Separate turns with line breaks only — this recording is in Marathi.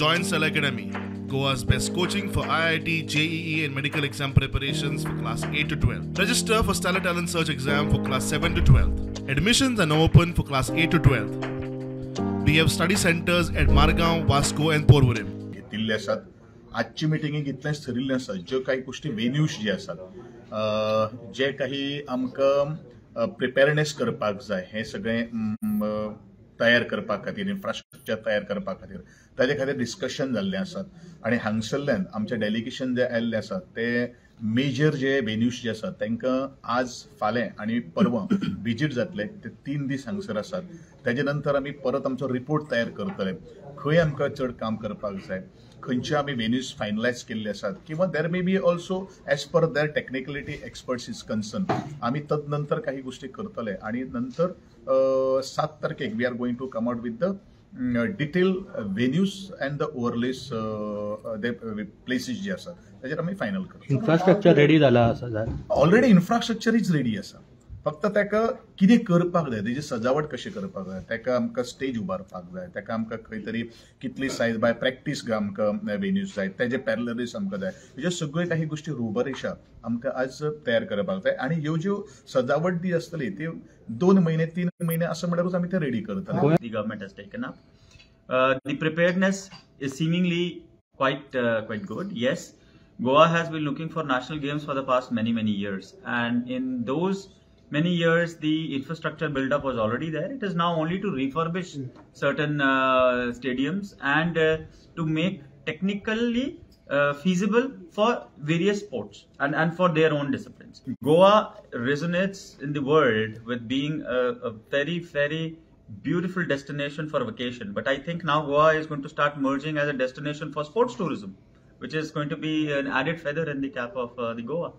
Join Cell Academy, Goa's best coaching for IIT, JEE and medical exam preparations for class 8 to 12. Register for Stellar Talent Search exam for class 7 to 12. Admissions are now open for class 8 to 12. We have study centers at Margao, Vasco and Porvorim.
घेतिल्ले आसात. आजची मिटिंगेक इतलेंच ठरिल्लें आसा ज्यो काही गोष्टी वेन्यूज जे आसात जे काही आमकां प्रिपेरनेस करपाक जाय हे सगळें तयार करपा खातीर इन्फ्रास्ट्रक्चर तयार करपा खातीर ताजे खातीर डिस्कशन जाल्लें आसात आनी हांगसरल्यान आमचे डेलिगेशन जे आयिल्ले आसात ते मेजर जे वेन्यूज जे आसात तांकां आज फाल्यां आनी परवां विजीट जातले ते 3 दीस हांगसर आसात. ताजे नंतर आमी परत आमचो रिपोर्ट तयार करतले खंय आमकां चड काम करपाक जाय खंयचे आमी वेन्यूज फायनलायज केल्ले आसात किंवा there may be also as per their technicality experts is concern आमी तदनंतर काही गोष्टी करतले आणि नंतर 7 तारखेक we are going to come out with the detail venues and the overlays places जे आसात ताचेर आमी फायनल करतो.
इन्फ्रास्ट्रक्चर रेडी जाला आसा
ऑलरेडी इन्फ्रास्ट्रक्चर इज रेडी आसा फक्त ताका कितें करपाक जाय तेजी सजावट कशी करपाक जाय ताका आमकां स्टेज उबारपाक जाय ताका आमकां खंय तरी कितली सायज बाय प्रॅक्टीस आमकां वेन्यूज जाय तेजे पॅरलरीस आमकां जाय ह्यो सगळ्यो काही गोष्टी रुबरेशा आमकां आज तयार करपाक जाय आणि ह्यो ज्यो सजावट जी आसतली ती 2 महिने 3 महिने असं म्हणल्यारूच आमी ते रेडी करतले.
The government has taken up. The preparedness is seemingly quite good. Yes, Goa has been looking for national games for the past many years, and in those many years the infrastructure build-up was already there. It is now only to refurbish certain stadiums and to make technically feasible for various sports and for their own disciplines. Goa resonates in the world with being a very beautiful destination for vacation, but I think now Goa is going to start merging as a destination for sports tourism, which is going to be an added feather in the cap of the Goa.